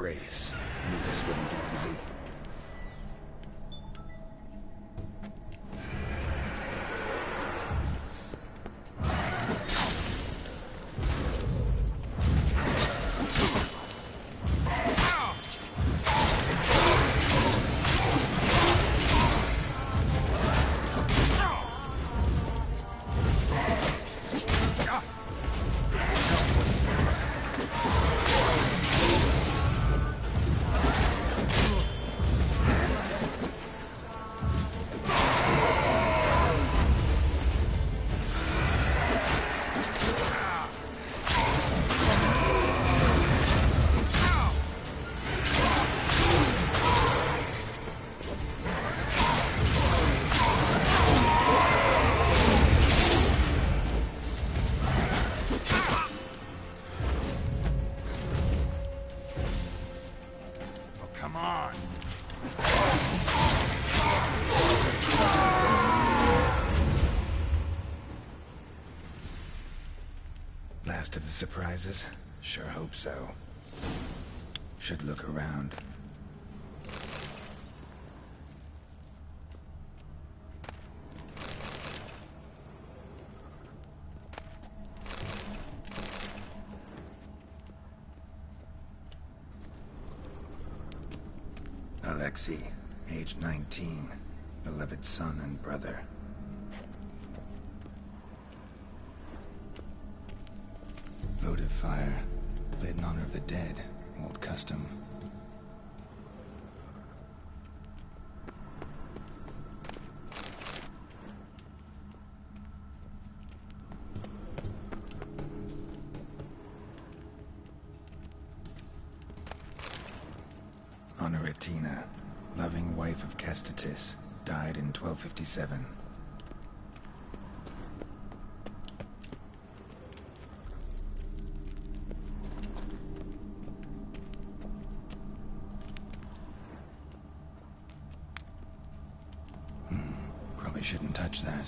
grace. Knew this wouldn't be easy. Last of the surprises? Sure hope so. Should look around. Alexei, age 19, beloved son and brother. Votive fire, lit in honor of the dead, old custom. Honoratina, loving wife of Kestatis, died in 1257. Probably shouldn't touch that.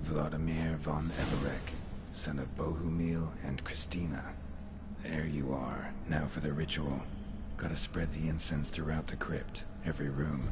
Vladimir von Everek, son of Bohumil and Christina. There you are, now for the ritual. Gotta spread the incense throughout the crypt, every room.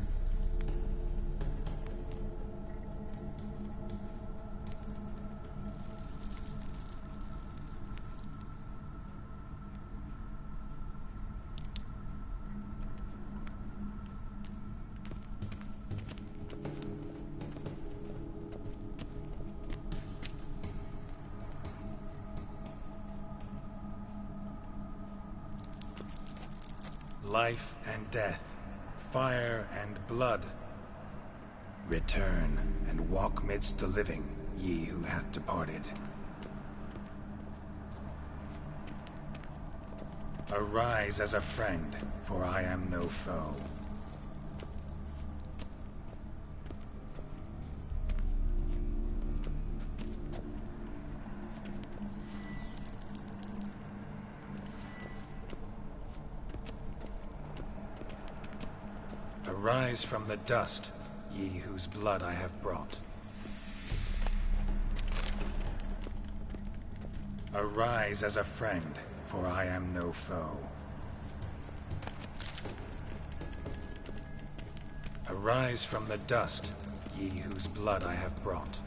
Life and death, fire and blood. Return and walk midst the living, ye who hath departed. Arise as a friend, for I am no foe. Arise from the dust, ye whose blood I have brought. Arise as a friend, for I am no foe. Arise from the dust, ye whose blood I have brought.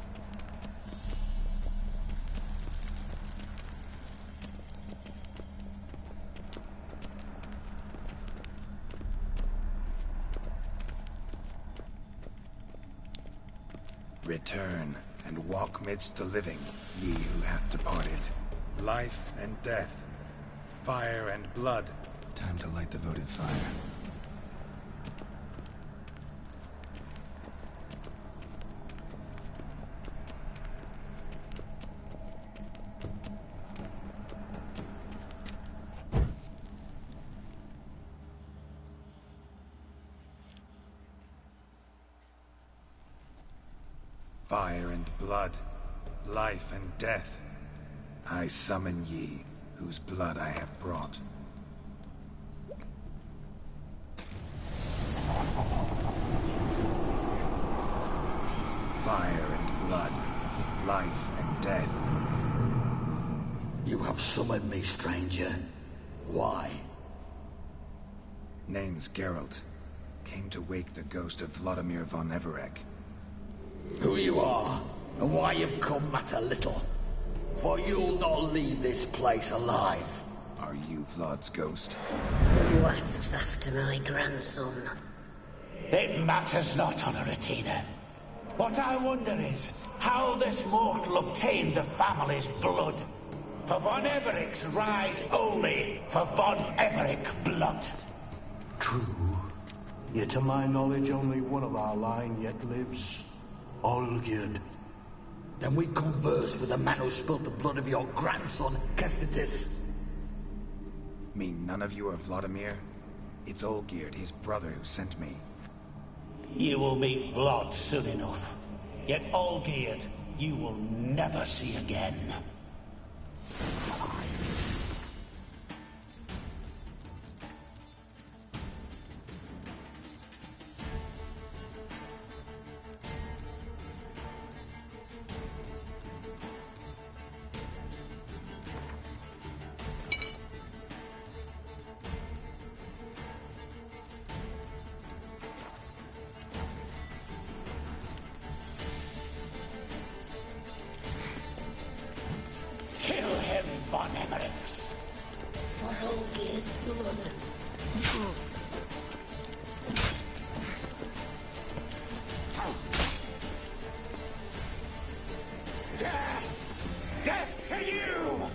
Return and walk midst the living, ye who hath departed. Life and death, fire and blood. Time to light the votive fire. Fire and blood, life and death. I summon ye, whose blood I have brought. Fire and blood, life and death. You have summoned me, stranger. Why? Name's Geralt. Came to wake the ghost of Vladimir von Everek. Who you are, and why you've come matter little. For you'll not leave this place alive. Are you Vlad's ghost? Who asks after my grandson? It matters not, Honoratina. What I wonder is how this mortal obtained the family's blood. For von Everek's rise only for von Everek blood. True. Yet to my knowledge, only one of our line yet lives. Olgierd. Then we converse with the man who spilled the blood of your grandson, Kestitis. Mean none of you are Vladimir? It's Olgierd, his brother, who sent me. You will meet Vlad soon enough. Yet Olgierd, you will never see again. Kill him, von Evereks. For Olgierd's blood. Death! Death to you!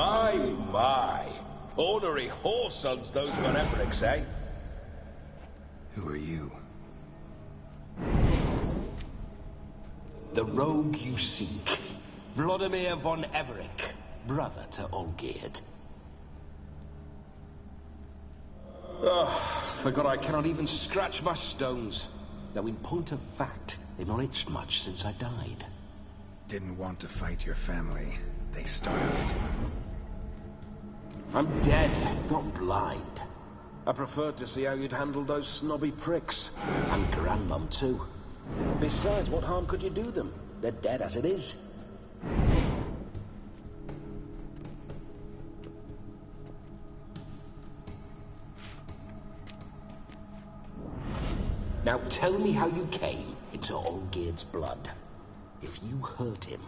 My. Ornery whoresons those von Evericks, eh? Who are you? The rogue you seek. Vladimir von Everec, brother to Olgierd. Forgot I cannot even scratch my stones. Though in point of fact, they've not itched much since I died. Didn't want to fight your family. They started it. I'm dead, not blind. I preferred to see how you'd handle those snobby pricks. And Grandmum too. Besides, what harm could you do them? They're dead as it is. Now tell me how you came into Olgierd's blood. If you hurt him,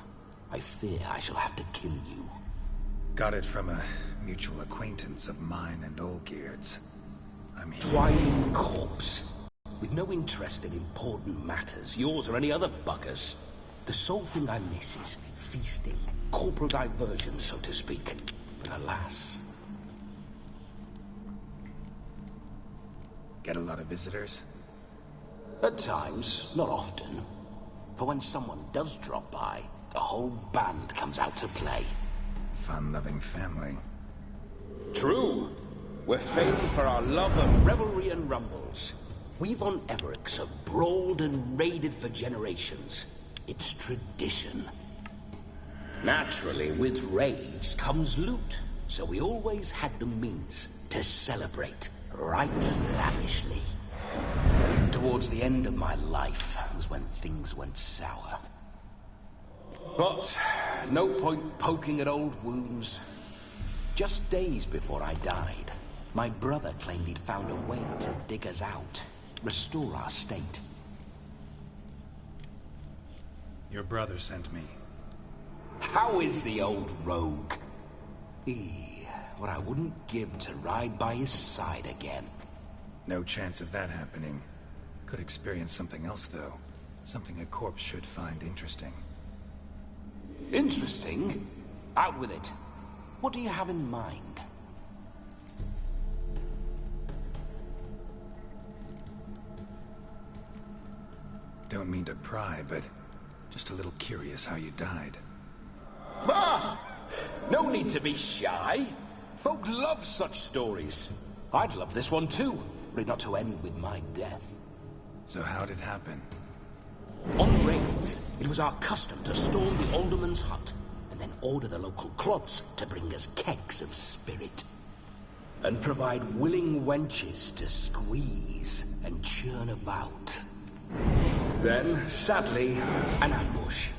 I fear I shall have to kill you. Got it from a mutual acquaintance of mine and Olgierd's. I mean... Twining corpse. With no interest in important matters, yours or any other buggers. The sole thing I miss is feasting. Corporal diversion, so to speak. But alas... Get a lot of visitors? At times, not often. For when someone does drop by, the whole band comes out to play. Fun-loving family. True. We're famed for our love of Revelry and rumbles. We von Evericks have brawled and raided for generations. It's tradition. Naturally, with raids comes loot, so we always had the means to celebrate right lavishly. Towards the end of my life was when things went sour. But no point poking at old wounds. Just days before I died, my brother claimed he'd found a way to dig us out, restore our state. Your brother sent me. How is the old rogue? What I wouldn't give to ride by his side again. No chance of that happening. Could experience something else, though. Something a corpse should find interesting. Interesting? Out with it. What do you have in mind? Don't mean to pry, but just a little curious how you died. Ah! No need to be shy. Folk love such stories. I'd love this one too, were it not to end with my death. So how'd it happen? On raids, it was our custom to storm the alderman's hut, and then order the local clubs to bring us kegs of spirit. And provide willing wenches to squeeze and churn about. Then, sadly, an ambush.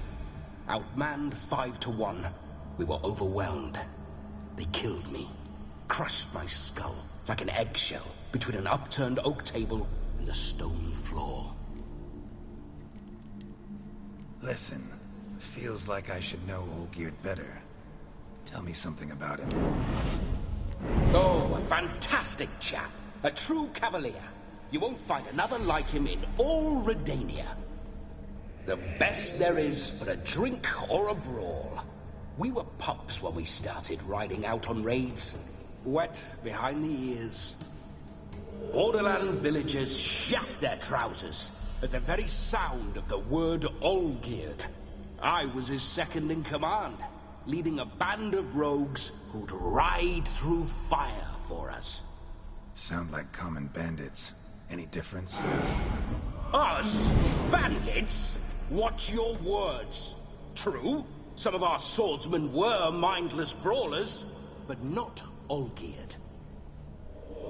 Outmanned 5 to 1, we were overwhelmed. They killed me, crushed my skull like an eggshell between an upturned oak table and the stone floor. Listen, feels like I should know Olgierd better. Tell me something about him. Oh, a fantastic chap. A true cavalier. You won't find another like him in all Redania. The best there is for a drink or a brawl. We were pups when we started riding out on raids. Wet behind the ears. Borderland villagers shat their trousers at the very sound of the word Olgierd. I was his second in command, leading a band of rogues who'd ride through fire for us. Sound like common bandits. Any difference? Us? Bandits? Watch your words. True, some of our swordsmen were mindless brawlers, but not Olgierd.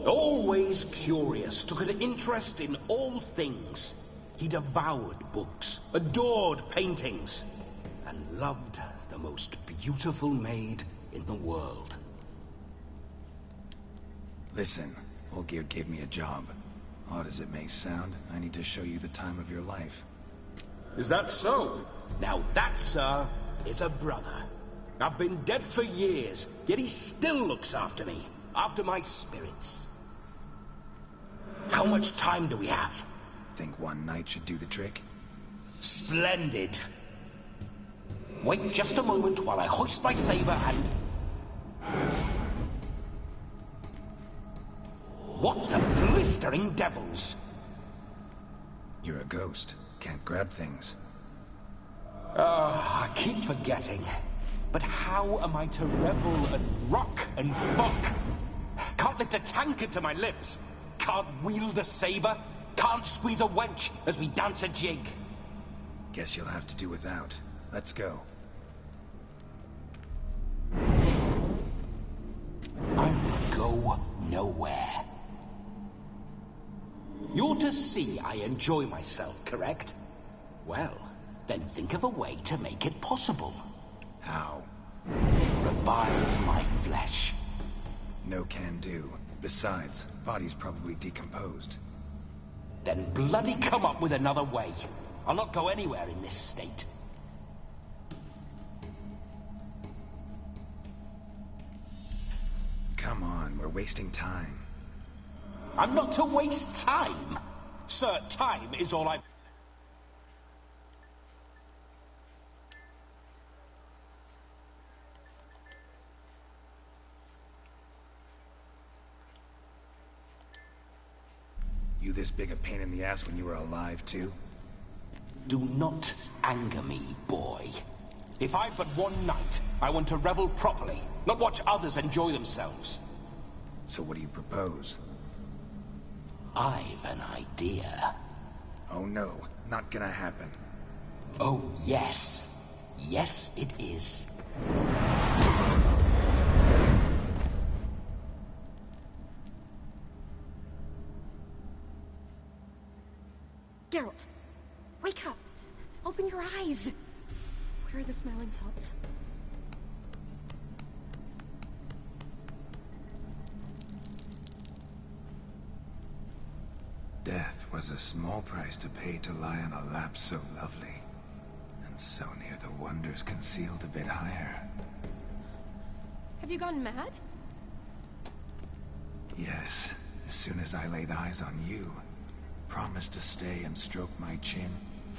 Always curious, took an interest in all things. He devoured books, adored paintings, and loved the most beautiful maid in the world. Listen, Olgierd gave me a job. Odd as it may sound, I need to show you the time of your life. Is that so? Now that, sir, is a brother. I've been dead for years, yet he still looks after me, after my spirits. How much time do we have? Think one night should do the trick? Splendid. Wait just a moment while I hoist my saber and... What the blistering devils? You're a ghost. Can't grab things. I keep forgetting. But how am I to revel and rock and fuck? Can't lift a tankard to my lips. Can't wield a saber. Can't squeeze a wench as we dance a jig. Guess you'll have to do without. Let's go. I will go nowhere. You're to see I enjoy myself, correct? Well, then think of a way to make it possible. How? Revive my flesh. No can do. Besides, body's probably decomposed. Then bloody come up with another way. I'll not go anywhere in this state. Come on, we're wasting time. I'm not to waste time. Sir, time is all I've... You this big a pain in the ass when you were alive, too? Do not anger me, boy. If I've but one night, I want to revel properly, not watch others enjoy themselves. So what do you propose? I've an idea. Oh no, not gonna happen. Oh, yes. Yes, it is. Geralt, wake up! Open your eyes! Where are the smelling salts? Death was a small price to pay to lie on a lap so lovely, and so near the wonders concealed a bit higher. Have you gone mad? Yes, as soon as I laid eyes on you, promise to stay and stroke my chin,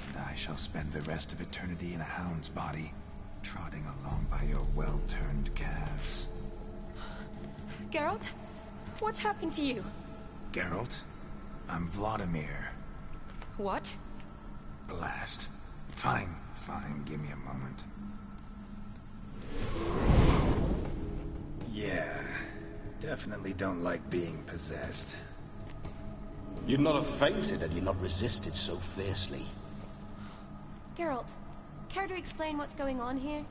and I shall spend the rest of eternity in a hound's body, trotting along by your well-turned calves. Geralt? What's happened to you? Geralt? I'm Vladimir. What? Blast. Fine, give me a moment. Yeah, definitely don't like being possessed. You'd not have fainted had you not resisted so fiercely. Geralt, care to explain what's going on here?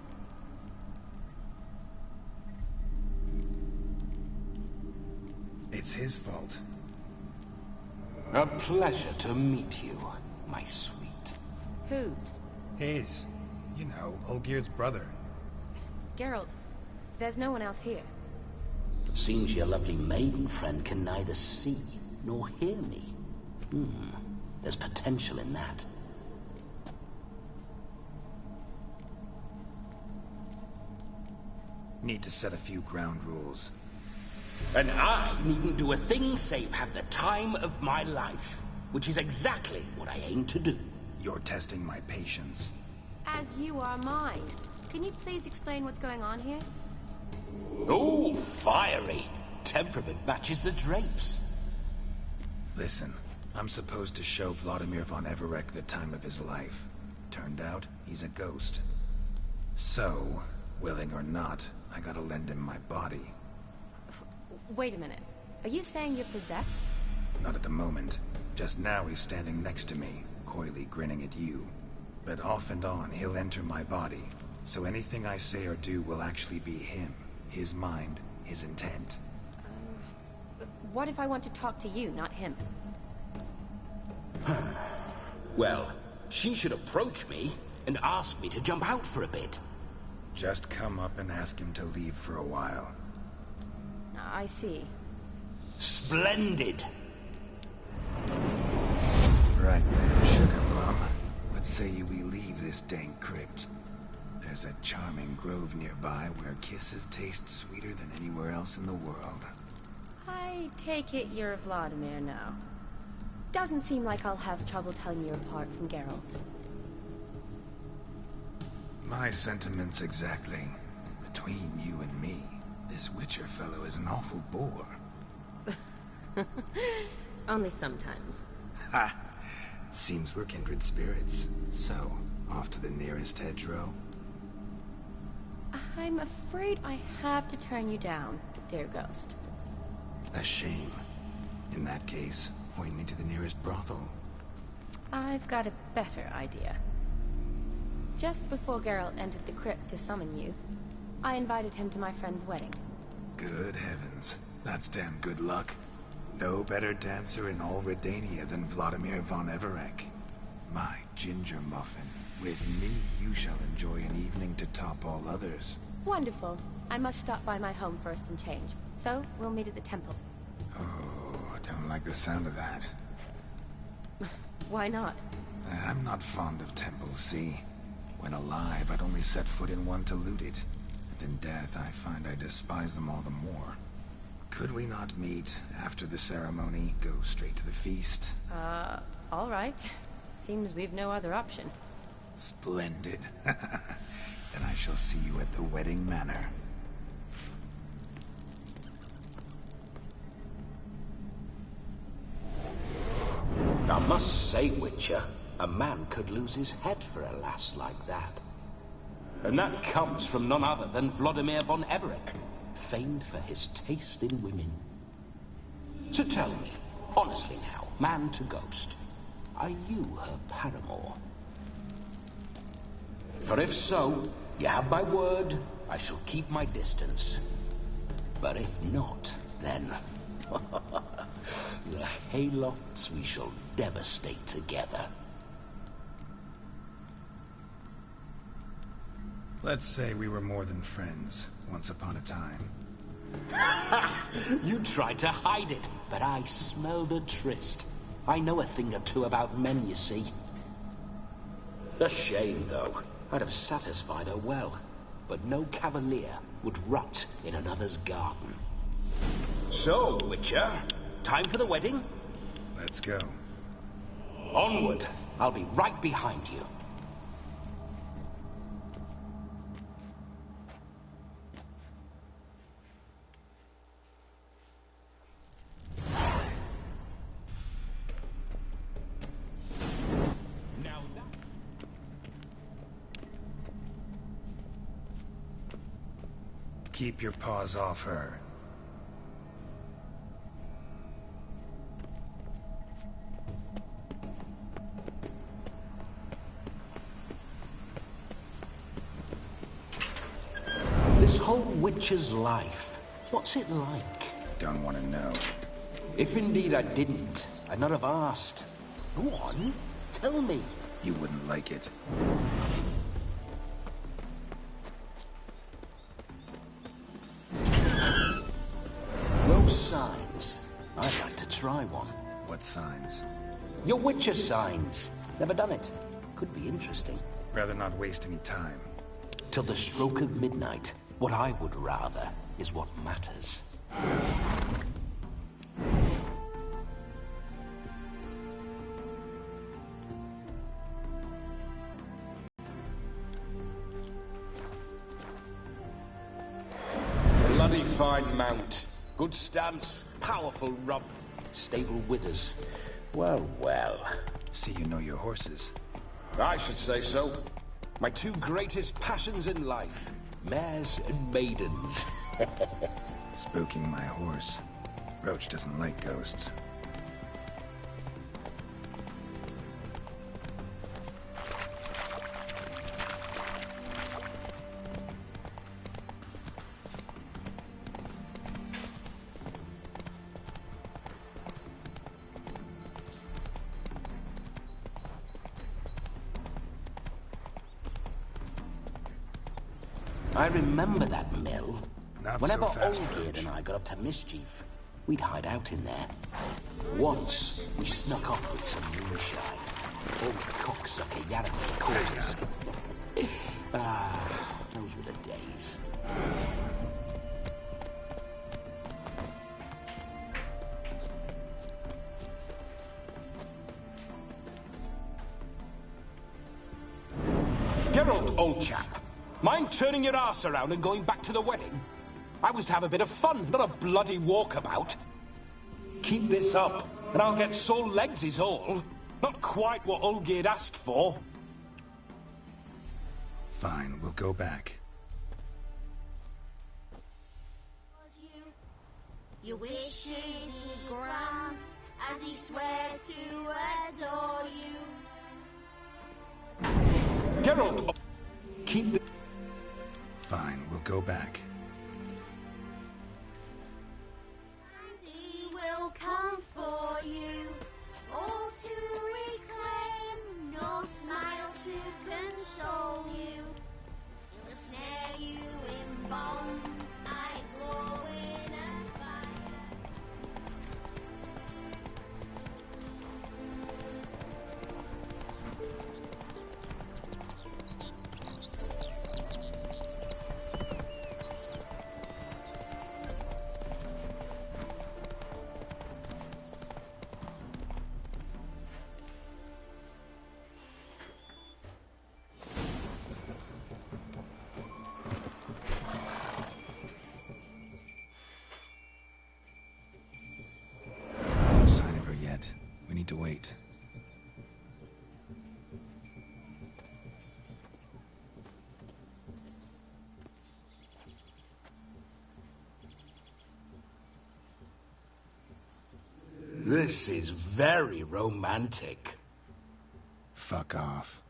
It's his fault. A pleasure to meet you, my sweet. Whose? His. You know, Olgierd's brother. Geralt, there's no one else here. Seems your lovely maiden friend can neither see nor hear me. There's potential in that. Need to set a few ground rules. And I needn't do a thing save have the time of my life, which is exactly what I aim to do. You're testing my patience. As you are mine. Can you please explain what's going on here? Oh, fiery. Temperament matches the drapes. Listen, I'm supposed to show Vladimir von Everec the time of his life. Turned out, he's a ghost. So, willing or not, I gotta lend him my body. Wait a minute. Are you saying you're possessed? Not at the moment. Just now he's standing next to me, coyly grinning at you. But off and on, he'll enter my body. So anything I say or do will actually be him. His mind, his intent. What if I want to talk to you, not him? Well, she should approach me and ask me to jump out for a bit. Just come up and ask him to leave for a while. I see. Splendid. Right then, sugar plum. What say you we leave this dank crypt? There's a charming grove nearby where kisses taste sweeter than anywhere else in the world. I take it you're Vladimir now. Doesn't seem like I'll have trouble telling you apart from Geralt. My sentiments exactly. Between you and me, this Witcher fellow is an awful bore. Only sometimes. Ha! Seems we're kindred spirits. So, off to the nearest hedgerow? I'm afraid I have to turn you down, dear ghost. A shame. In that case, point me to the nearest brothel. I've got a better idea. Just before Geralt entered the crypt to summon you, I invited him to my friend's wedding. Good heavens. That's damn good luck. No better dancer in all Redania than Vladimir von Everec. My ginger muffin. With me, you shall enjoy an evening to top all others. Wonderful. I must stop by my home first and change. So, we'll meet at the temple. Oh, I don't like the sound of that. Why not? I'm not fond of temples, see? When alive, I'd only set foot in one to loot it. And in death, I find I despise them all the more. Could we not meet after the ceremony, go straight to the feast? All right. Seems we've no other option. Splendid. Then I shall see you at the wedding manor. I must say, Witcher, a man could lose his head for a lass like that. And that comes from none other than Vladimir von Everec, famed for his taste in women. So tell me, honestly now, man to ghost, are you her paramour? For if so, you have my word, I shall keep my distance. But if not, then... the Haylofts we shall devastate together. Let's say we were more than friends, once upon a time. You tried to hide it, but I smelled a tryst. I know a thing or two about men, you see. A shame, though. I'd have satisfied her well, but no cavalier would rot in another's garden. So, Witcher, time for the wedding? Let's go. Onward. I'll be right behind you. Keep your paws off her. This whole witcher's life, what's it like? Don't want to know. If indeed I didn't, I'd not have asked. Go on, tell me. You wouldn't like it. Those signs. I'd like to try one. What signs? Your Witcher signs. Never done it. Could be interesting. Rather not waste any time. Till the stroke of midnight, what I would rather is what matters. Bloody fine mount. Good stance, powerful rump, stable withers. Well, well. See you know your horses. I should say so. My two greatest passions in life. Mares and maidens. Spooking my horse. Roach doesn't like ghosts. I remember that mill. Not Whenever so fast, Olgierd Roach. and I got up to mischief, we'd hide out in there. Once, we snuck off with some moonshine. Old cocksucker Yaramir caught us. Those were the days. Geralt, old chap. Mind turning your arse around and going back to the wedding? I was to have a bit of fun, not a bloody walkabout. Keep this up, and I'll get sore legs is all. Not quite what Olgierd asked for. Fine, we'll go back. Your wishes he grants as he swears to adore you. Geralt! Keep the... Fine, we'll go back. And he will come for you, all to reclaim, no smile to console you. He'll snare you in bonds, eyes glowing and fire. No sign of her yet. We need to wait. This is very romantic. Fuck off.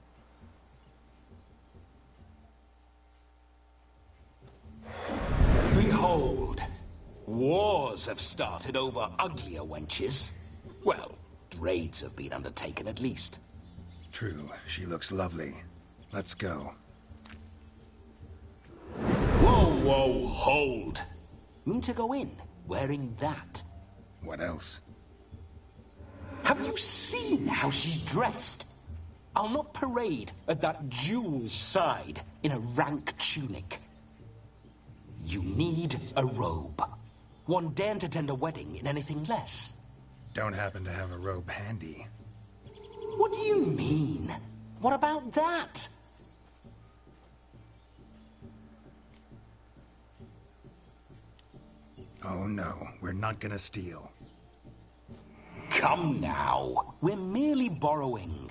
Behold, wars have started over uglier wenches. Well, raids have been undertaken at least. True, she looks lovely. Let's go. Whoa, whoa, hold. Mean to go in, wearing that? What else? Have you seen how she's dressed? I'll not parade at that jewel's side in a rank tunic. You need a robe. One daren't attend a wedding in anything less. Don't happen to have a robe handy. What do you mean? What about that? Oh no, we're not gonna steal. Come now, we're merely borrowing.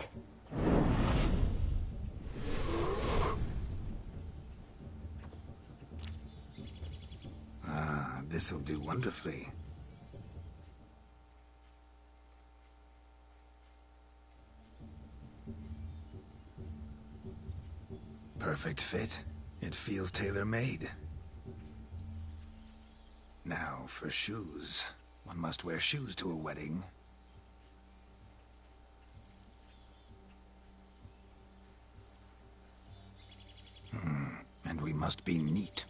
Ah, this'll do wonderfully. Perfect fit. It feels tailor-made. Now, for shoes. One must wear shoes to a wedding. And we must be neat.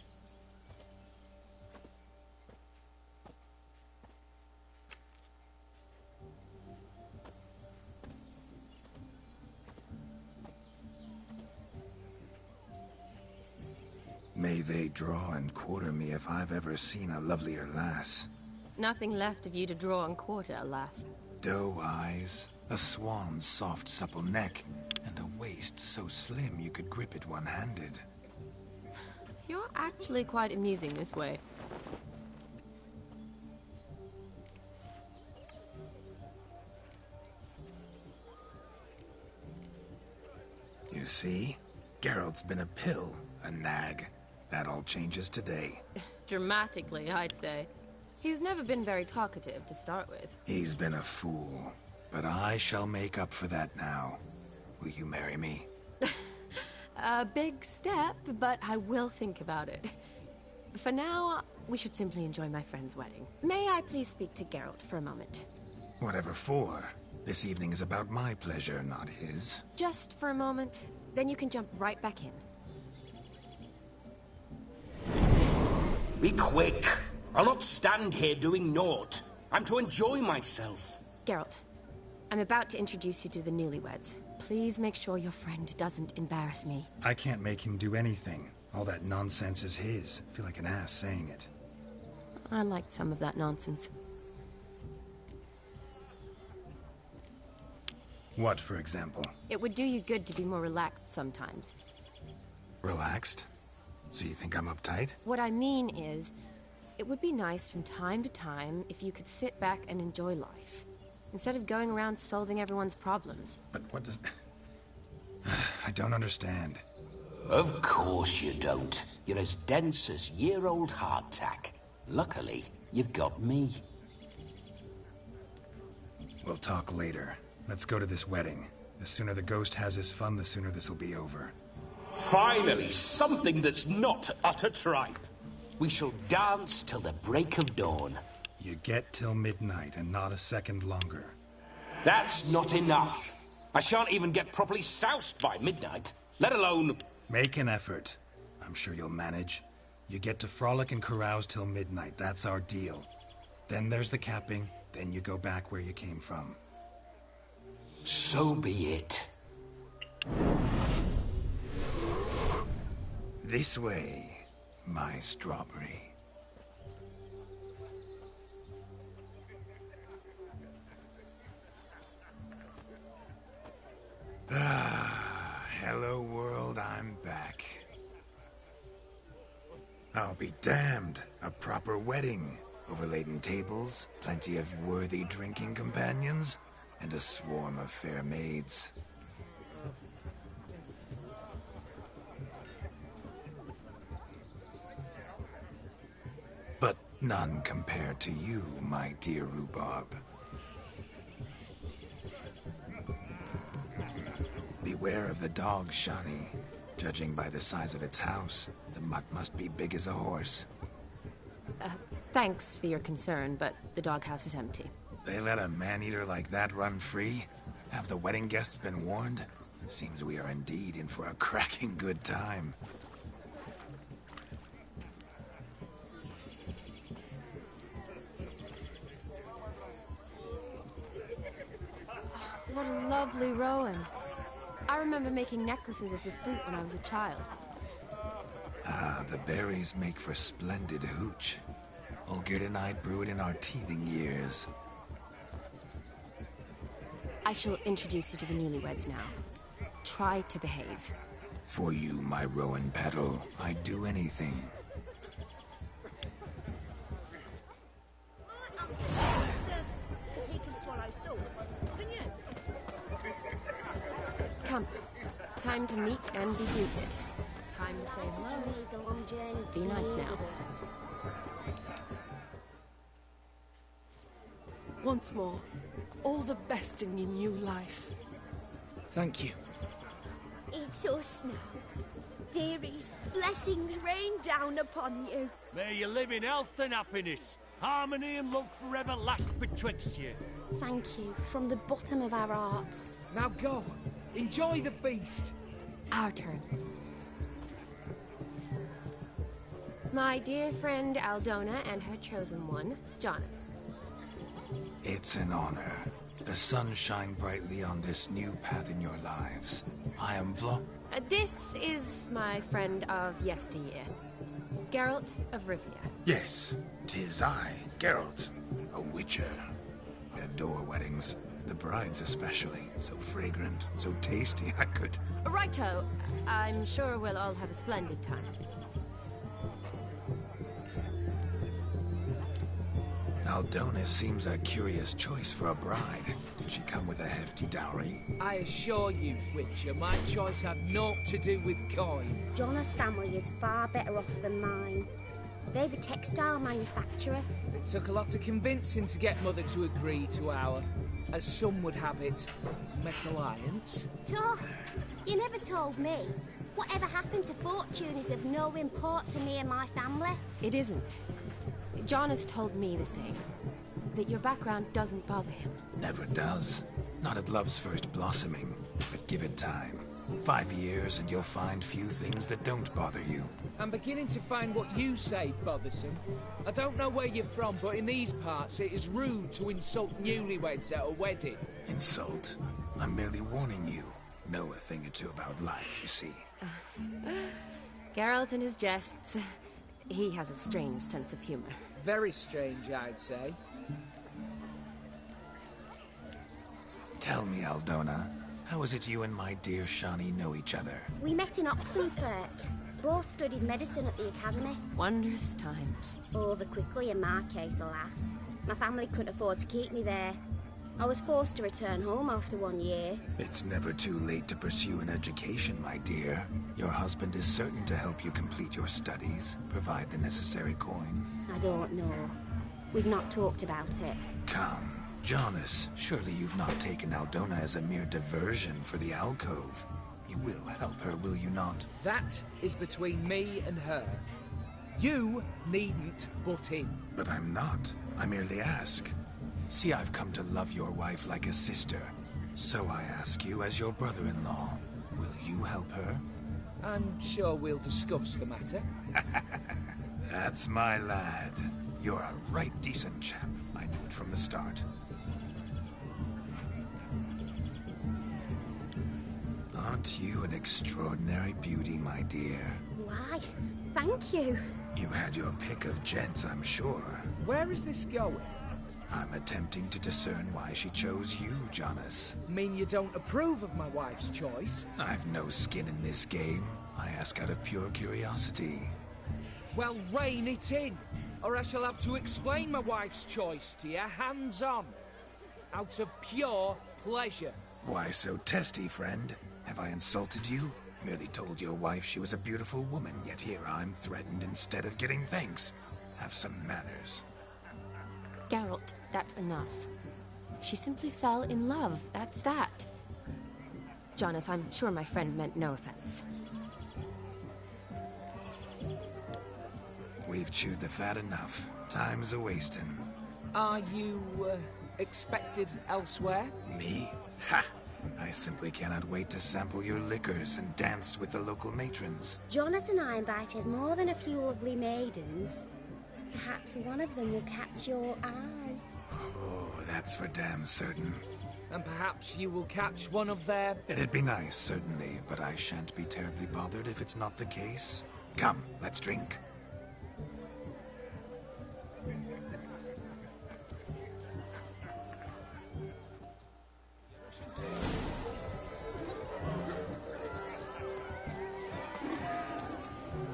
May they draw and quarter me if I've ever seen a lovelier lass. Nothing left of you to draw and quarter, alas. Doe eyes, a swan's soft supple neck, and a waist so slim you could grip it one-handed. You're actually quite amusing this way. You see? Geralt's been a pill, a nag. That all changes today. Dramatically, I'd say. He's never been very talkative to start with. He's been a fool, but I shall make up for that now. Will you marry me? A big step, but I will think about it. For now, we should simply enjoy my friend's wedding. May I please speak to Geralt for a moment? Whatever for. This evening is about my pleasure, not his. Just for a moment, then you can jump right back in. Be quick. I'll not stand here doing naught. I'm to enjoy myself. Geralt, I'm about to introduce you to the newlyweds. Please make sure your friend doesn't embarrass me. I can't make him do anything. All that nonsense is his. I feel like an ass saying it. I liked some of that nonsense. What, for example? It would do you good to be more relaxed sometimes. Relaxed? So you think I'm uptight? What I mean is, It would be nice from time to time if you could sit back and enjoy life, instead of going around solving everyone's problems. But what does... I don't understand. Of course you don't. You're as dense as year-old hardtack. Luckily, you've got me. We'll talk later. Let's go to this wedding. The sooner the ghost has his fun, the sooner this will be over. Finally, something that's not utter tripe. We shall dance till the break of dawn. You get till midnight and not a second longer. That's not enough. I shan't even get properly soused by midnight, let alone... Make an effort. I'm sure you'll manage. You get to frolic and carouse till midnight. That's our deal. Then there's the capping. Then you go back where you came from. So be it. This way, my strawberry. Hello world, I'm back. I'll be damned. A proper wedding. Overladen tables, plenty of worthy drinking companions, and a swarm of fair maids. But none compared to you, my dear rhubarb. Beware of the dog, Shani. Judging by the size of its house, the mutt must be big as a horse. Thanks for your concern, but the doghouse is empty. They let a man-eater like that run free? Have the wedding guests been warned? Seems we are indeed in for a cracking good time. What a lovely rowan. I remember making necklaces of the fruit when I was a child. Ah, the berries make for splendid hooch. Olgierd and I brew it in our teething years. I shall introduce you to the newlyweds now. Try to behave. For you, my rowan petal, I'd do anything. Come. Time to meet and be greeted. Time to say hello. Be nice now. Once more, all the best in your new life. Thank you. It's us now. Dearies, blessings rain down upon you. May you live in health and happiness. Harmony and love forever last betwixt you. Thank you, from the bottom of our hearts. Now go. Enjoy the feast. Our turn. My dear friend Aldona and her chosen one, Jonas. It's an honor. The sun shine brightly on this new path in your lives. I am Vlo... This is my friend of yesteryear, Geralt of Rivia. Yes, 'tis I, Geralt, a witcher. I adore weddings. The brides especially. So fragrant, so tasty, I could... Righto. I'm sure we'll all have a splendid time. Aldona seems a curious choice for a bride. Did she come with a hefty dowry? I assure you, Witcher, my choice had naught to do with coin. Jonas' family is far better off than mine. They're a textile manufacturer. It took a lot of convincing to get Mother to agree to our, as some would have it, mesalliance. Toh, you never told me. Whatever happened to fortune is of no import to me and my family. It isn't. Jonas told me the same. That your background doesn't bother him. Never does. Not at love's first blossoming. But give it time. 5 years and you'll find few things that don't bother you. I'm beginning to find what you say bothersome. I don't know where you're from, but in these parts it is rude to insult newlyweds at a wedding. Insult? I'm merely warning you. Know a thing or two about life, you see. Geralt and his jests. He has a strange sense of humor. Very strange, I'd say. Tell me, Aldona, how is it you and my dear Shani know each other? We met in Oxenfurt. both studied medicine at the academy. Wondrous times. Over quickly in my case, alas. My family couldn't afford to keep me there. I was forced to return home after 1 year. It's never too late to pursue an education, my dear. Your husband is certain to help you complete your studies, provide the necessary coin. I don't know. We've not talked about it. Come, Jonas, surely you've not taken Aldona as a mere diversion for the alcove. You will help her, will you not? That is between me and her. You needn't butt in. But I'm not. I merely ask. See, I've come to love your wife like a sister. So I ask you as your brother-in-law, will you help her? I'm sure we'll discuss the matter. That's my lad. You're a right decent chap. I knew it from the start. Aren't you an extraordinary beauty, my dear? Why? Thank you. You had your pick of gents, I'm sure. Where is this going? I'm attempting to discern why she chose you, Jonas. Mean you don't approve of my wife's choice? I've no skin in this game. I ask out of pure curiosity. Well, rein it in, or I shall have to explain my wife's choice to you hands-on. Out of pure pleasure. Why so testy, friend? Have I insulted you? Merely told your wife she was a beautiful woman, yet here I'm threatened instead of getting thanks. Have some manners. Geralt, that's enough. She simply fell in love, that's that. Jonas, I'm sure my friend meant no offense. We've chewed the fat enough. Time's a-wasting. Are you, expected elsewhere? Me? Ha! I simply cannot wait to sample your liquors and dance with the local matrons. Jonas and I invited more than a few lovely maidens. Perhaps one of them will catch your eye. Oh, that's for damn certain. And perhaps you will catch one of their... It'd be nice, certainly, but I shan't be terribly bothered if it's not the case. Come, let's drink.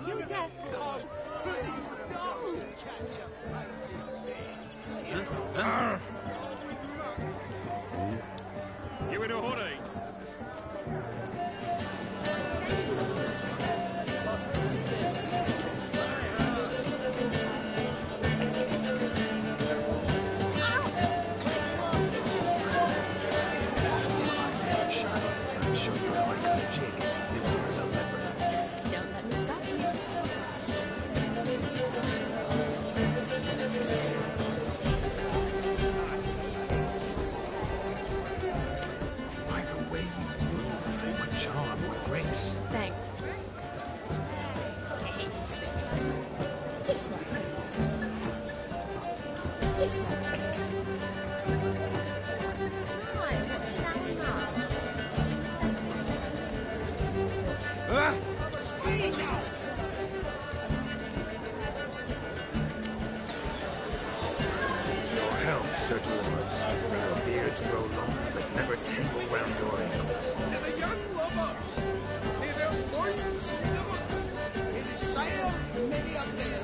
You deaf? No! You in a hurry? Show you how I cut a jig. Nimble as a leopard. Don't let me stop you. By the way you move, what charm, what grace. Thanks. It's my prince. It's my prince. Hi, what's that now? Your health, Sir Dwarves. May your beards grow long, but never tangle round your ankles. To the young lovers, may their loins never droop. May they sire many a bear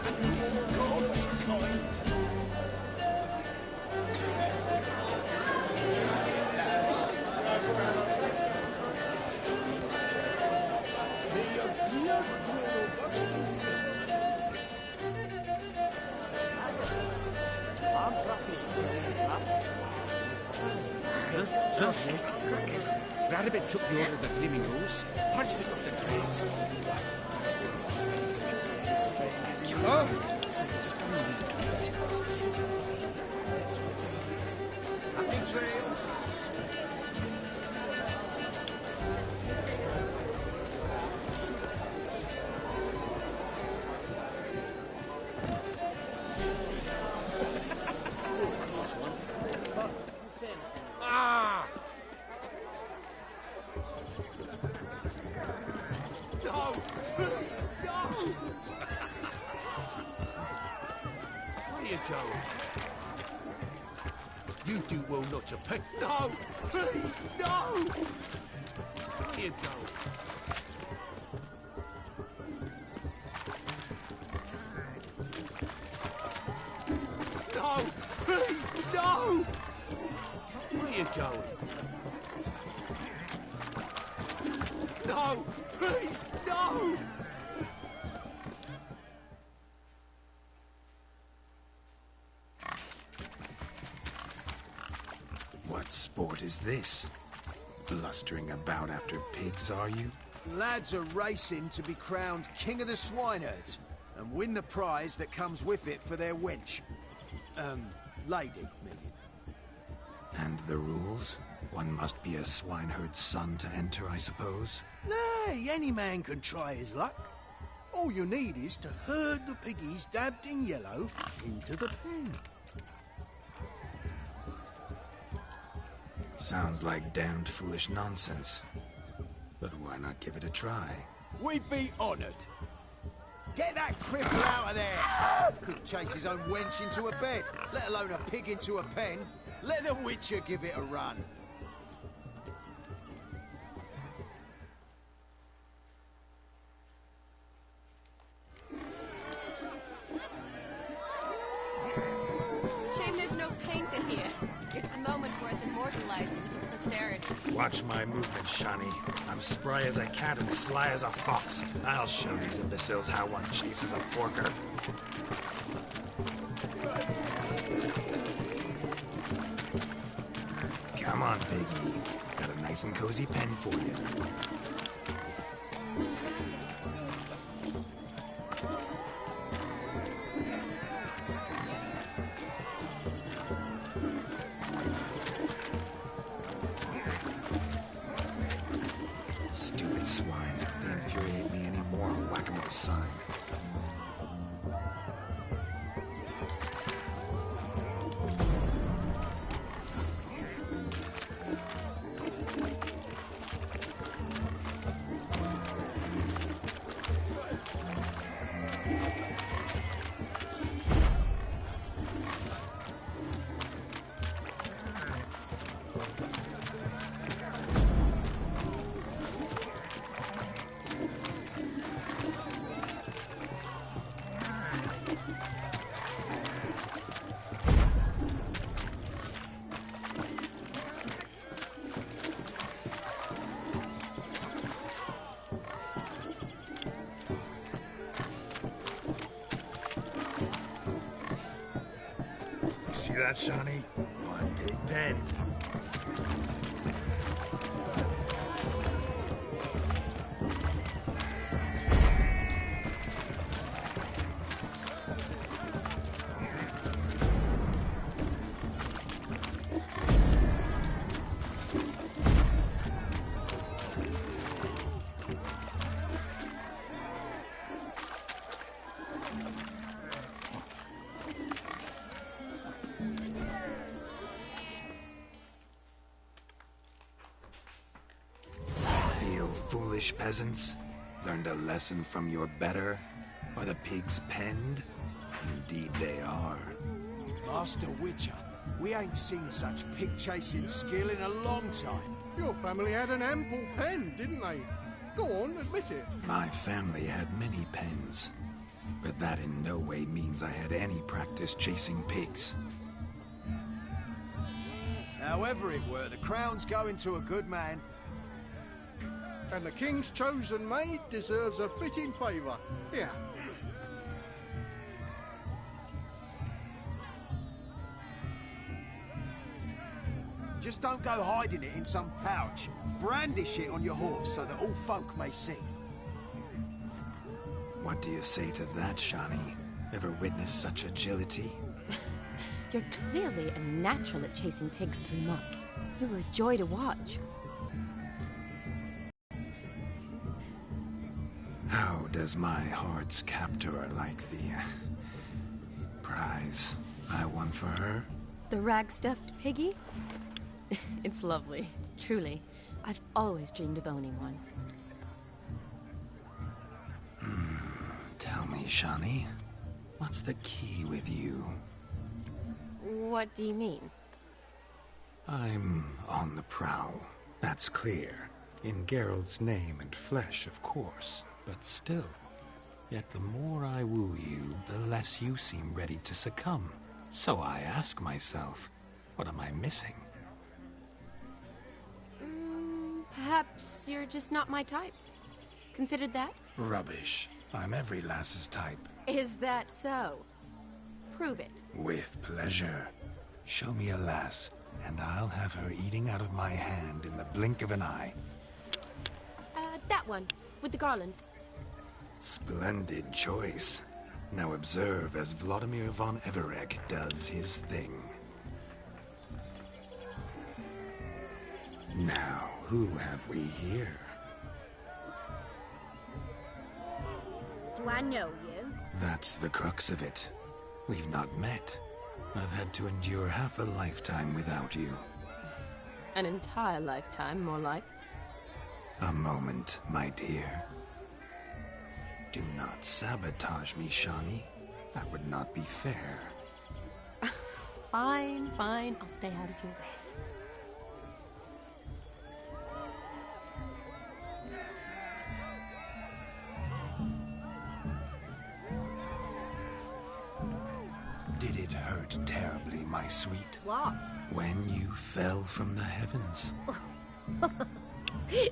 and keep God's coin. May your beard grow robust and full. Radovich took the order of the Flaming Rose, punched it up the trains. Oh! Happy trails! Ah! No! No! Where you going? You do well not to pick. No! Please! No! Where you going? No! Where you going? No! Please, no! What sport is this? Blustering about after pigs, are you? Lads are racing to be crowned King of the Swineherds and win the prize that comes with it for their wench. Lady, meaning. And the rules? One must be a swineherd's son to enter, I suppose? Nay, any man can try his luck. All you need is to herd the piggies dabbed in yellow into the pen. Sounds like damned foolish nonsense. But why not give it a try? We'd be honoured. Get that cripple out of there! Couldn't chase his own wench into a bed, let alone a pig into a pen. Let the Witcher give it a run. Shame there's no paint in here. It's a moment worth immortalizing for posterity. Watch my movement, Shani. I'm spry as a cat and sly as a fox. I'll show these imbeciles how one chases a porker. Come on, Piggy. Got a nice and cozy pen for you. Stupid swine. They infuriate me anymore. I'll whack 'em with a sign. See that, Shani? One big pen. Foolish peasants, learned a lesson from your better? Are the pigs penned? Indeed they are. Master Witcher, we ain't seen such pig-chasing skill in a long time. Your family had an ample pen, didn't they? Go on, admit it. My family had many pens, but that in no way means I had any practice chasing pigs. However it were, the crown's going to a good man. And the king's chosen maid deserves a fitting favour. Here. Just don't go hiding it in some pouch. Brandish it on your horse so that all folk may see. What do you say to that, Shani? Ever witnessed such agility? You're clearly a natural at chasing pigs through muck. You were a joy to watch. How does my heart's captor like the prize I won for her? The rag-stuffed piggy? It's lovely, truly. I've always dreamed of owning one. Tell me, Shani, what's the key with you? What do you mean? I'm on the prowl, that's clear. In Geralt's name and flesh, of course. But still, yet the more I woo you, the less you seem ready to succumb. So I ask myself, What am I missing? Perhaps you're just not my type. Considered that? Rubbish. I'm every lass's type. Is that so? Prove it. With pleasure. Show me a lass, and I'll have her eating out of my hand in the blink of an eye. That one, with the garland. Splendid choice. Now observe as Vladimir von Everec does his thing. Now, who have we here? Do I know you? That's the crux of it. We've not met. I've had to endure half a lifetime without you. An entire lifetime, more like. A moment, my dear. Do not sabotage me, Shani. That would not be fair. Fine, fine. I'll stay out of your way. Did it hurt terribly, my sweet? What? When you fell from the heavens.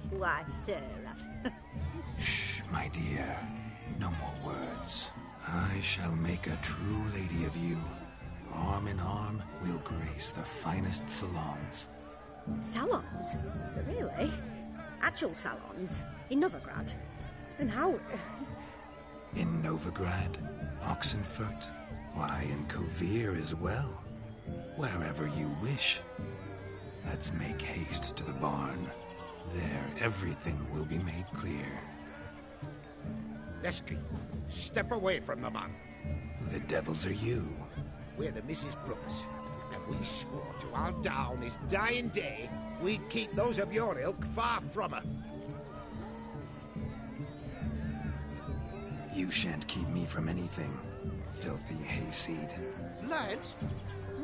Why, Sarah. Shh, my dear. No more words. I shall make a true lady of you. Arm in arm, we'll grace the finest salons. Salons? Really? Actual salons? In Novigrad? And how... In Novigrad, Oxenfurt, why, in Kovir as well. Wherever you wish. Let's make haste to the barn. There, everything will be made clear. Lesky, step away from the man. Who the devils are you? We're the Mrs. Brothers, and we swore to our down his dying day we'd keep those of your ilk far from her. You shan't keep me from anything, filthy hayseed. Lads,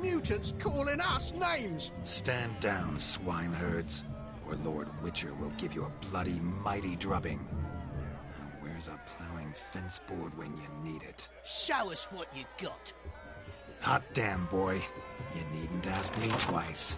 mutants calling us names. Stand down, swineherds, or Lord Witcher will give you a bloody mighty drubbing. Now, where's a plowing fence board when you need it? Show us what you got. Hot damn, boy. You needn't ask me twice.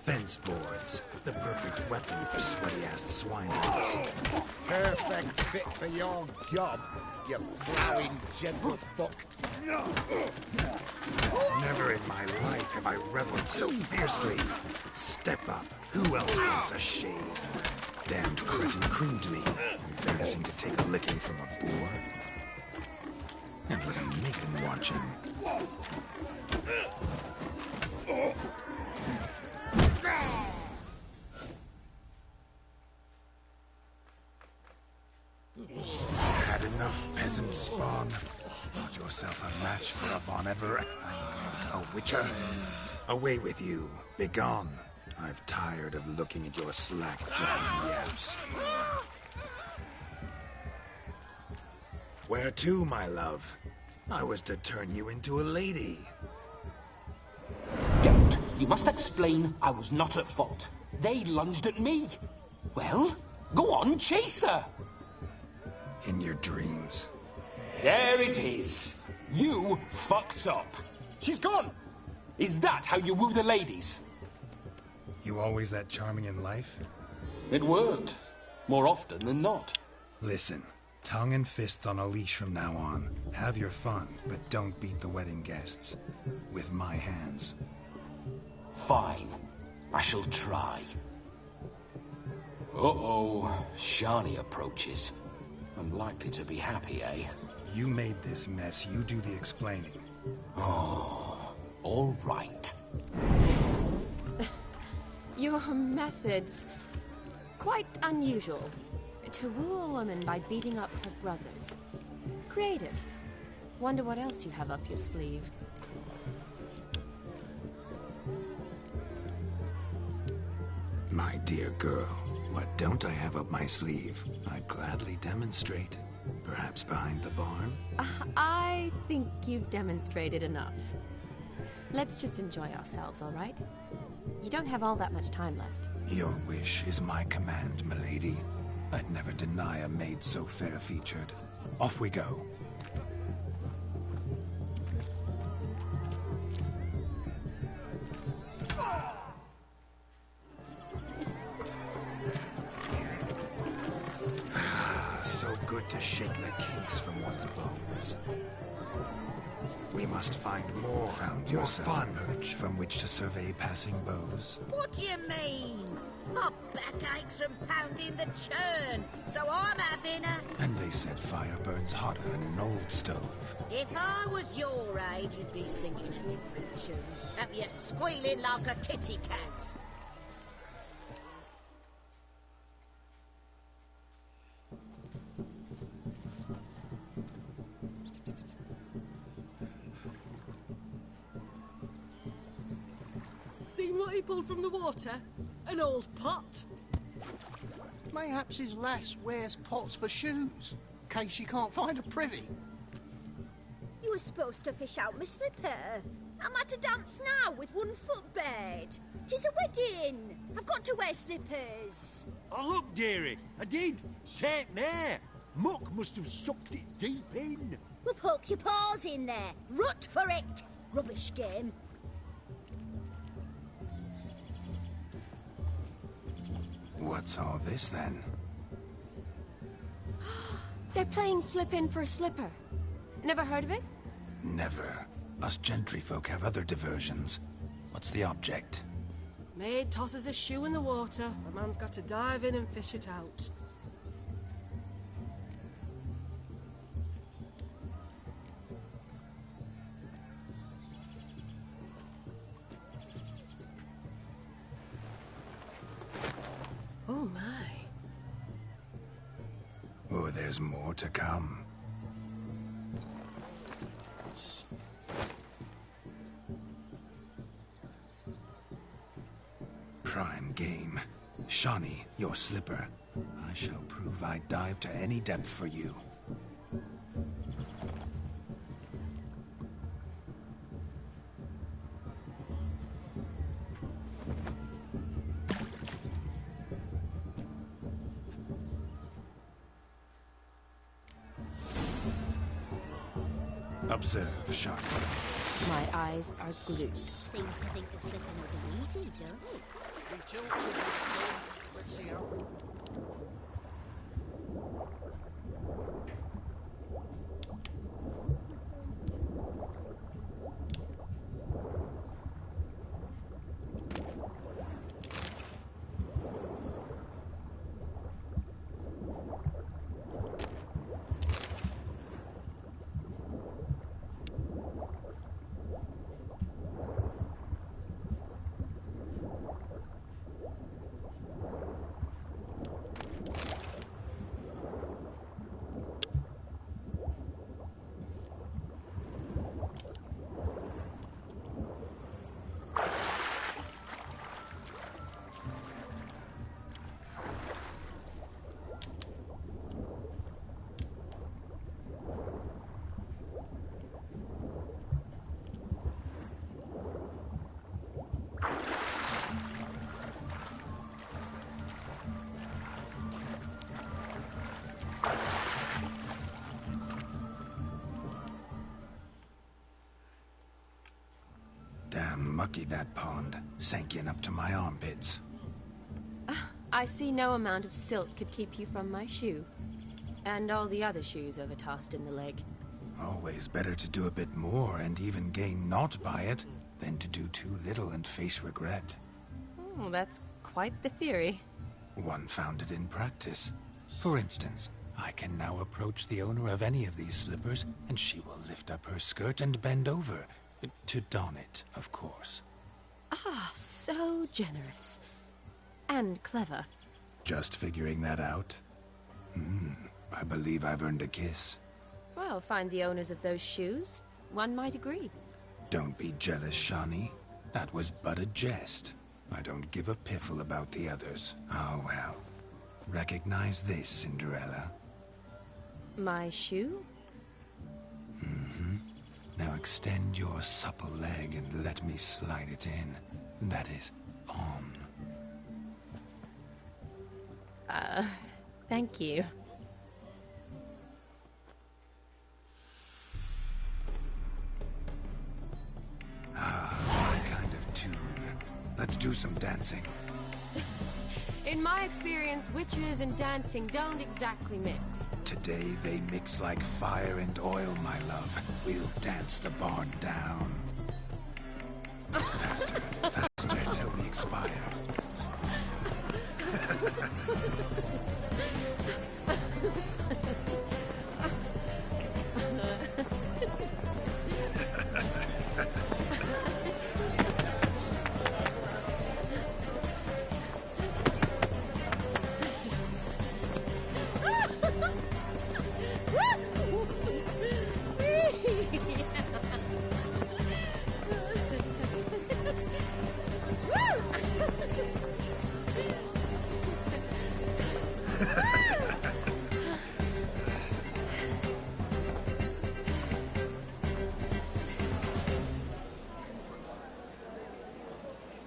Fence boards. The perfect weapon for sweaty-assed swineherds. Perfect fit for your job, you plowing gentlefolk. Never in my life have I reveled so fiercely. Step up. Who else wants a shave? Damned cretin creamed me. Embarrassing to take a licking from a boar. And with a maiden watching. Had enough, peasant spawn. Thought yourself a match for a Von Everett. A witcher. Away with you. Begone. I've tired of looking at your slack-jawed yaps. Where to, my love? I was to turn you into a lady. Geralt, you must explain I was not at fault. They lunged at me. Well, go on, chase her. In your dreams. There it is. You fucked up. She's gone. Is that how you woo the ladies? You always that charming in life? It worked. More often than not. Listen, tongue and fists on a leash from now on. Have your fun, but don't beat the wedding guests. With my hands. Fine. I shall try. Uh-oh. Shani approaches. I'm likely to be happy, eh? You made this mess. You do the explaining. Oh, all right. Your methods... quite unusual. To woo a woman by beating up her brothers. Creative. Wonder what else you have up your sleeve. My dear girl, what don't I have up my sleeve? I'd gladly demonstrate. Perhaps behind the barn? I think you've demonstrated enough. Let's just enjoy ourselves, all right? You don't have all that much time left. Your wish is my command, milady. I'd never deny a maid so fair-featured. Off we go. So good to shake the kinks from one's bones. We must find more. Found more yourself fun. a perch from which to survey passing bows. What do you mean? My back aches from pounding the churn, so I'm having a... And they said fire burns hotter in an old stove. If I was your age, you'd be singing a different tune. Have you squealing like a kitty cat? Seen what he pulled from the water? An old pot. Mayhaps his lass wears pots for shoes, in case she can't find a privy. You were supposed to fish out my slipper. I'm at a dance now with one foot bared. 'Tis a wedding. I've got to wear slippers. Oh, look, dearie, I did. Take there. Muck must have sucked it deep in. Well, poke your paws in there. Rut for it. Rubbish game. What's all this, then? They're playing slip in for a slipper. Never heard of it? Never. Us gentry folk have other diversions. What's the object? Maid tosses a shoe in the water. A man's got to dive in and fish it out. Oh my. Oh, there's more to come. Prime game. Shawnee, your slipper. I shall prove I dive to any depth for you. Observe, Shawnee. My eyes are glued. Seems to think the slipping will be easy, don't it? He tilts a bit, Tom. Let's see how... Damn mucky, that pond. Sank in up to my armpits. I see no amount of silt could keep you from my shoe. And all the other shoes overtossed in the lake. Always better to do a bit more and even gain naught by it than to do too little and face regret. Oh, that's quite the theory. One founded in practice. For instance, I can now approach the owner of any of these slippers, and she will lift up her skirt and bend over. To don it, of course. Ah, so generous. And clever. Just figuring that out? I believe I've earned a kiss. Well, find the owners of those shoes. One might agree. Don't be jealous, Shawnee. That was but a jest. I don't give a piffle about the others. Oh, well. Recognize this, Cinderella. My shoe? Now extend your supple leg and let me slide it in. That is, on. Thank you. My kind of tune. Let's do some dancing. In my experience, witches and dancing don't exactly mix. Today they mix like fire and oil, my love. We'll dance the barn down. Faster, faster, till we expire.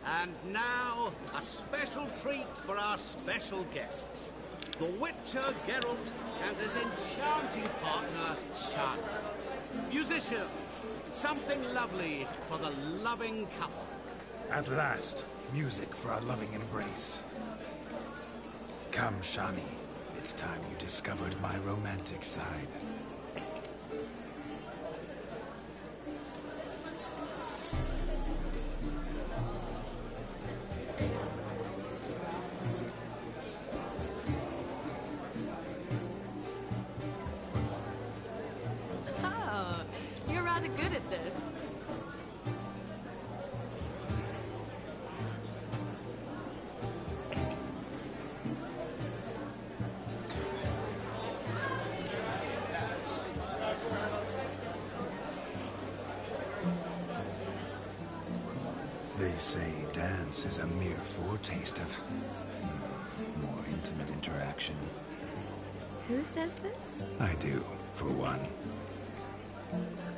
And now, a special treat for our special guests. The Witcher Geralt and his enchanting partner, Shani. Musicians, something lovely for the loving couple. At last, music for our loving embrace. Come, Shani. It's time you discovered my romantic side. Oh, you're rather good at this. They say dance is a mere foretaste of more intimate interaction. Who says this? I do, for one.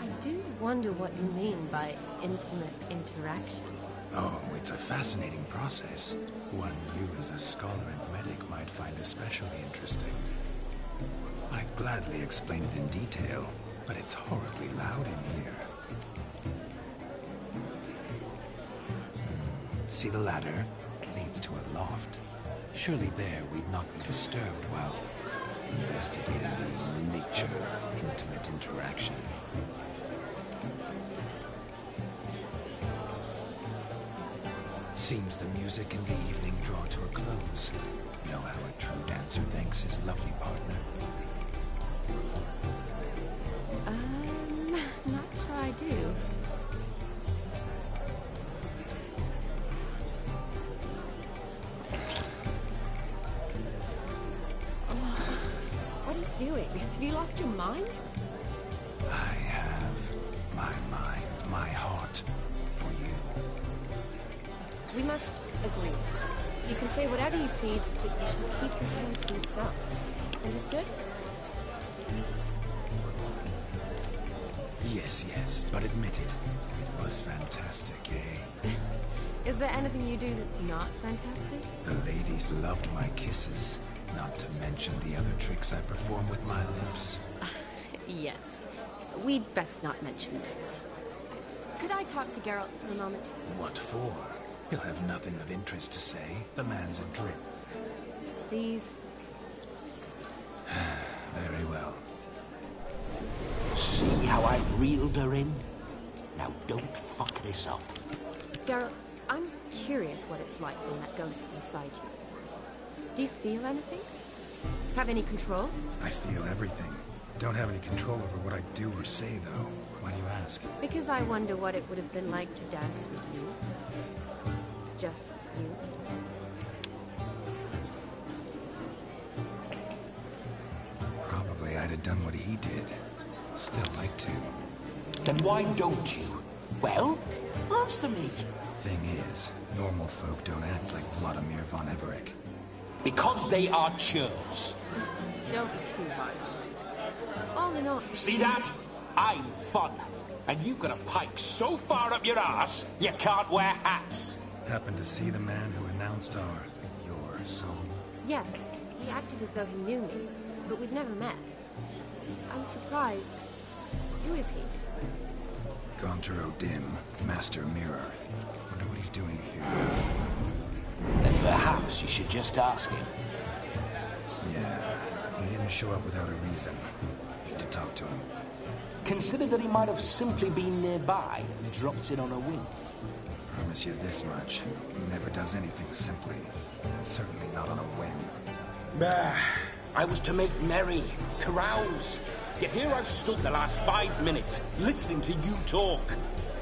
I do wonder what you mean by intimate interaction. Oh, it's a fascinating process. One you as a scholar and medic might find especially interesting. I'd gladly explain it in detail, but it's horribly loud in here. See the ladder? It leads to a loft. Surely there we'd not be disturbed while investigating the nature of intimate interaction. Seems the music and the evening draw to a close. Know how a true dancer thanks his lovely partner? Not sure I do. What are you doing? Have you lost your mind? I have my mind, my heart for you. We must agree. You can say whatever you please, but you should keep your hands to yourself. Understood? Yes, yes, but admit it. It was fantastic, eh? Is there anything you do that's not fantastic? The ladies loved my kisses, not to mention the other tricks I perform with my lips. Yes. We'd best not mention those. Could I talk to Geralt for a moment? What for? He'll have nothing of interest to say. The man's a drip. Please. Very well. See how I've reeled her in? Now don't fuck this up. Geralt, I'm curious what it's like when that ghost's inside you. Do you feel anything? Have any control? I feel everything. Don't have any control over what I do or say, though. Why do you ask? Because I wonder what it would have been like to dance with you. Just you. Probably I'd have done what he did. Still like to. Then why don't you? Well, answer me. Thing is, normal folk don't act like Vladimir von Everec. Because they are churls. Don't be too hard on them. All in all... See that? I'm fun. And you've got a pike so far up your ass, you can't wear hats. Happen to see the man who announced your song? Yes, he acted as though he knew me, but we've never met. I was surprised. Who is he? Gaunter O'Dim, Master Mirror. Wonder what he's doing here. Then perhaps you should just ask him. Yeah, he didn't show up without a reason. Need to talk to him. Consider that he might have simply been nearby and dropped in on a whim. Promise you this much. He never does anything simply. And certainly not on a whim. Bah! I was to make merry, carouse. Yet here I've stood the last 5 minutes, listening to you talk.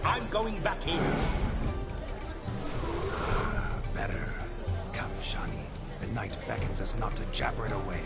I'm going back in. Better. Come, Shani. The night beckons us not to jabber it away.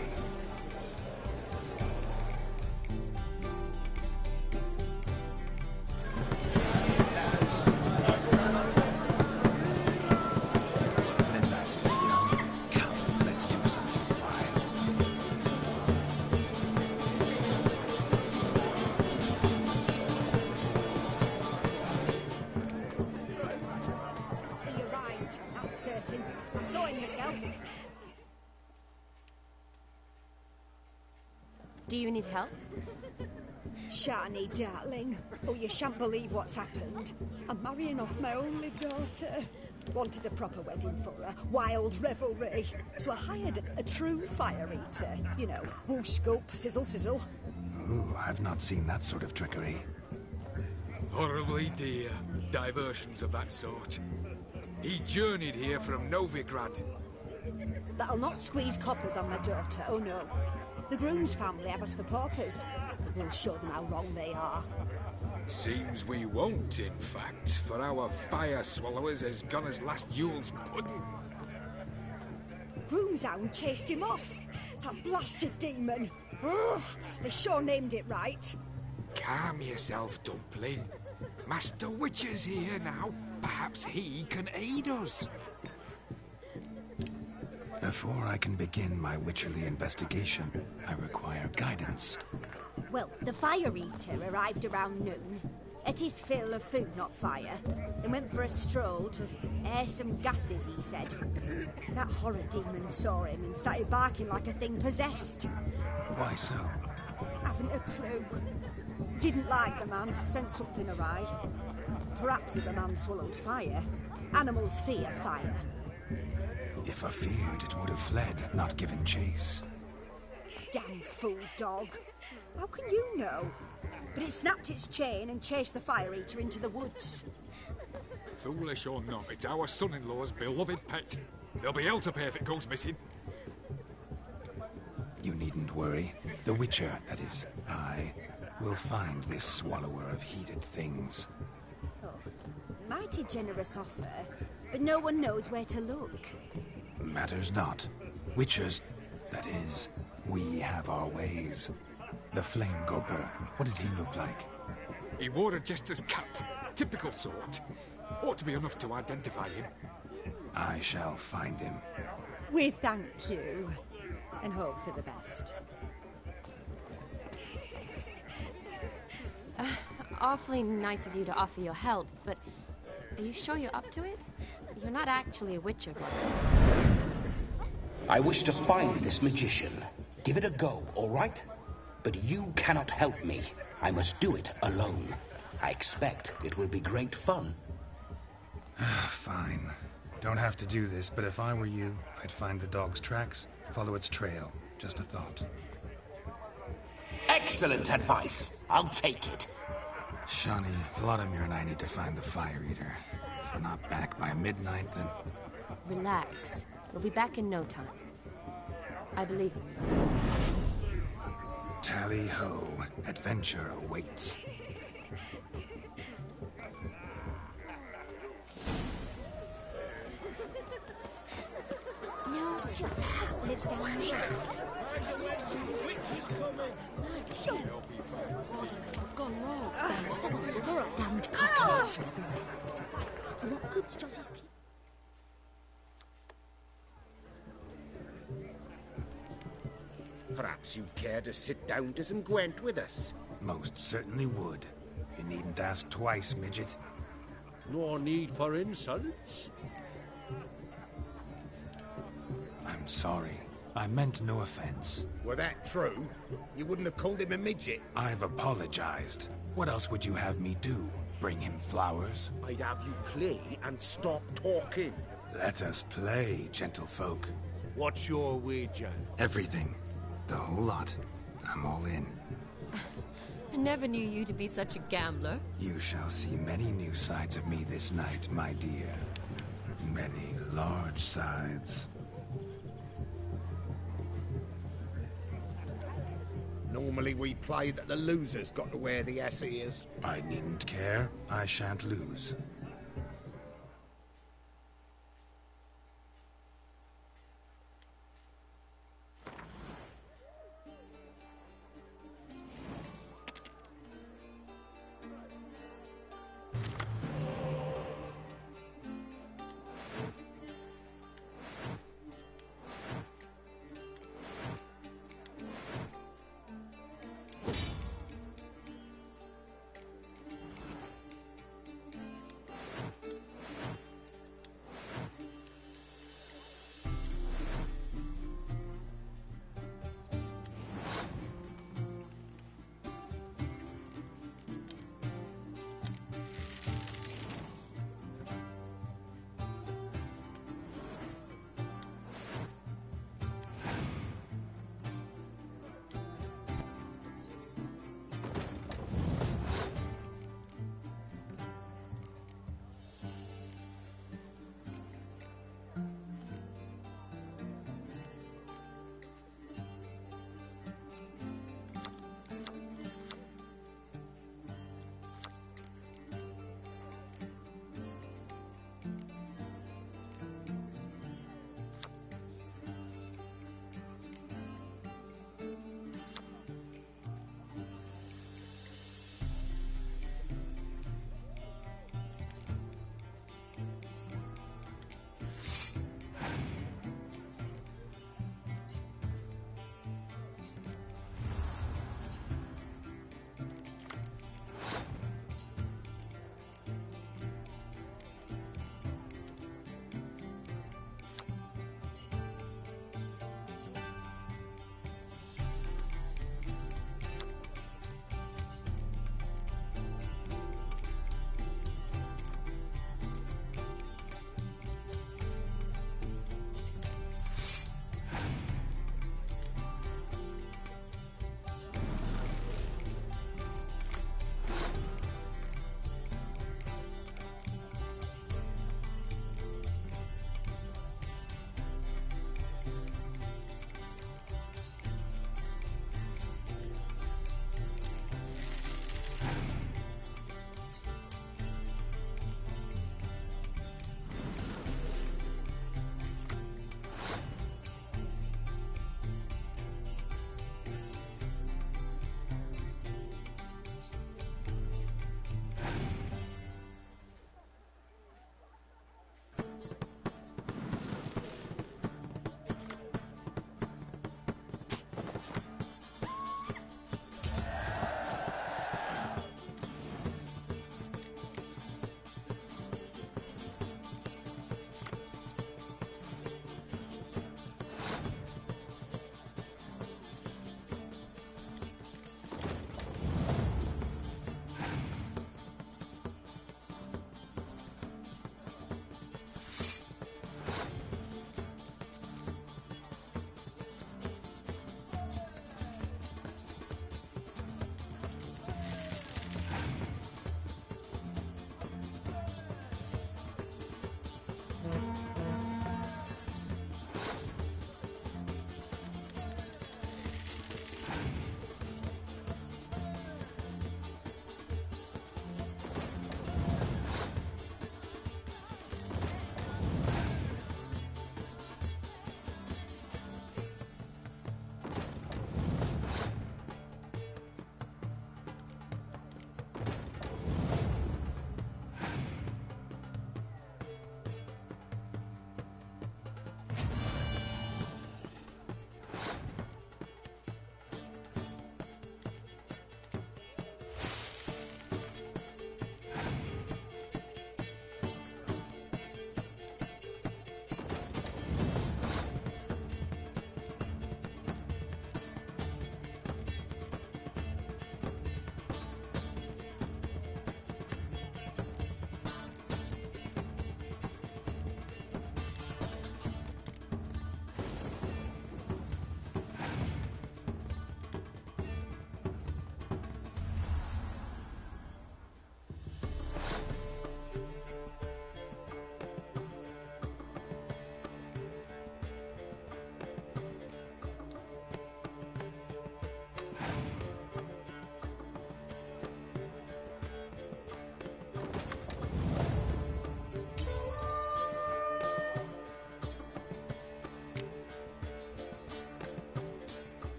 Do you need help? Shani, darling. Oh, you shan't believe what's happened. I'm marrying off my only daughter. Wanted a proper wedding for her. Wild revelry. So I hired a true fire eater. You know, whoosh, scoop, sizzle, sizzle. Ooh, I've not seen that sort of trickery. Horribly dear diversions of that sort. He journeyed here from Novigrad. That'll not squeeze coppers on my daughter, oh no. The groom's family have us for paupers, but we'll show them how wrong they are. Seems we won't, in fact, for our fire swallowers as gone as last Yule's pudding. Groom's hound chased him off. That blasted demon. Ugh, they sure named it right. Calm yourself, Dumpling. Master Witcher's here now. Perhaps he can aid us. Before I can begin my Witcherly investigation, I require guidance. Well, the fire eater arrived around noon. Ate his fill of food, not fire. Then went for a stroll to air some gases, he said. That horror demon saw him and started barking like a thing possessed. Why so? Haven't a clue. Didn't like the man, sent something awry. Perhaps if the man swallowed fire. Animals fear fire. If I feared, it would have fled, not given chase. Damn fool dog. How can you know? But it snapped its chain and chased the fire eater into the woods. Foolish or not, it's our son-in-law's beloved pet. There'll be hell to pay if it goes missing. You needn't worry. The Witcher, that is, I, will find this swallower of heated things. Oh, mighty generous offer, but no one knows where to look. Matters not. Witchers, that is, we have our ways. The Flame Goper, what did he look like? He wore a jester's cap. Typical sort. Ought to be enough to identify him. I shall find him. We thank you, and hope for the best. Awfully nice of you to offer your help, but are you sure you're up to it? You're not actually a Witcher, Vlad. I wish to find this magician. Give it a go, all right? But you cannot help me. I must do it alone. I expect it will be great fun. Fine. Don't have to do this, but if I were you, I'd find the dog's tracks, follow its trail. Just a thought. Excellent advice. I'll take it. Shani, Vladimir and I need to find the fire eater. If we're not back by midnight, then... Relax. We'll be back in no time. I believe in you. Tally-ho. Adventure awaits. No, Josh lives down the road. Joe! Gone wrong. That's the one. Damned cockroach everywhere. What good's Joss's... Perhaps you'd care to sit down to some Gwent with us? Most certainly would. You needn't ask twice, midget. No need for insults. I'm sorry. I meant no offense. Were that true, you wouldn't have called him a midget. I've apologized. What else would you have me do? Bring him flowers? I'd have you play and stop talking. Let us play, gentlefolk. What's your wager? Everything. The whole lot. I'm all in. I never knew you to be such a gambler. You shall see many new sides of me this night, my dear. Many large sides. Normally we play that the loser's got to wear the ass ears. I needn't care. I shan't lose.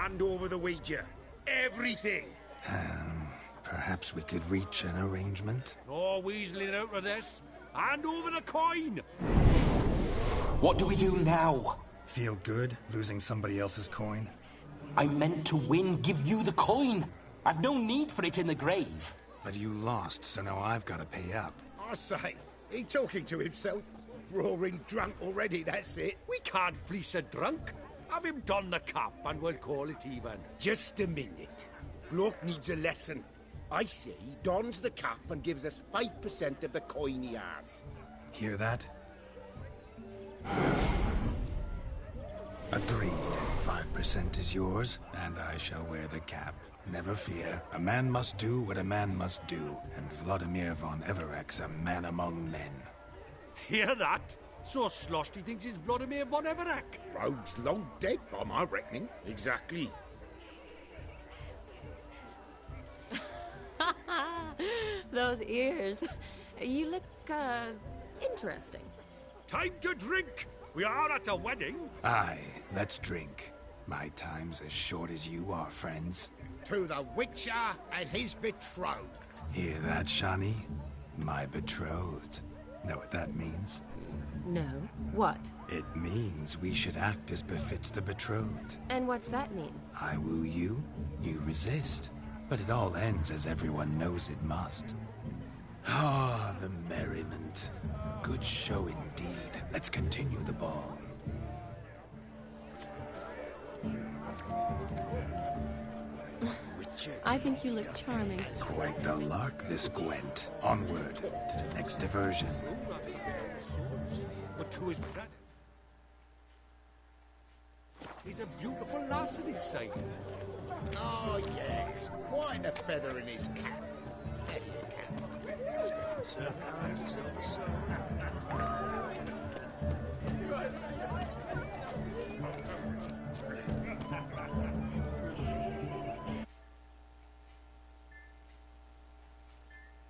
Hand over the wager. Everything. Perhaps we could reach an arrangement? No weaseling out of this. Hand over the coin! What do we do now? Feel good, losing somebody else's coin? I meant to win, give you the coin. I've no need for it in the grave. But you lost, so now I've got to pay up. I say, he talking to himself. Roaring drunk already, that's it. We can't fleece a drunk. Have him don the cap and we'll call it even. Just a minute. Bloke needs a lesson. I say he dons the cap and gives us 5% of the coin he has. Hear that? Agreed. 5% is yours, and I shall wear the cap. Never fear. A man must do what a man must do, and Vladimir von Everek's a man among men. Hear that? So sloshed he thinks he's Vladimir von Everek. Rogue's long dead, by my reckoning. Exactly. Those ears. You look, interesting. Time to drink! We are at a wedding. Aye, let's drink. My time's as short as you are, friends. To the Witcher and his betrothed. Hear that, Shani? My betrothed. Know what that means? No. What? It means we should act as befits the betrothed. And what's that mean? I woo you, you resist. But it all ends as everyone knows it must. Ah, the merriment. Good show indeed. Let's continue the ball. I think you look charming. Quite the lark, this Gwent. Onward to the next diversion. But to his credit, he's a beautiful lass at his side. Oh, yes. Quite a feather in his cap. Head of your cap.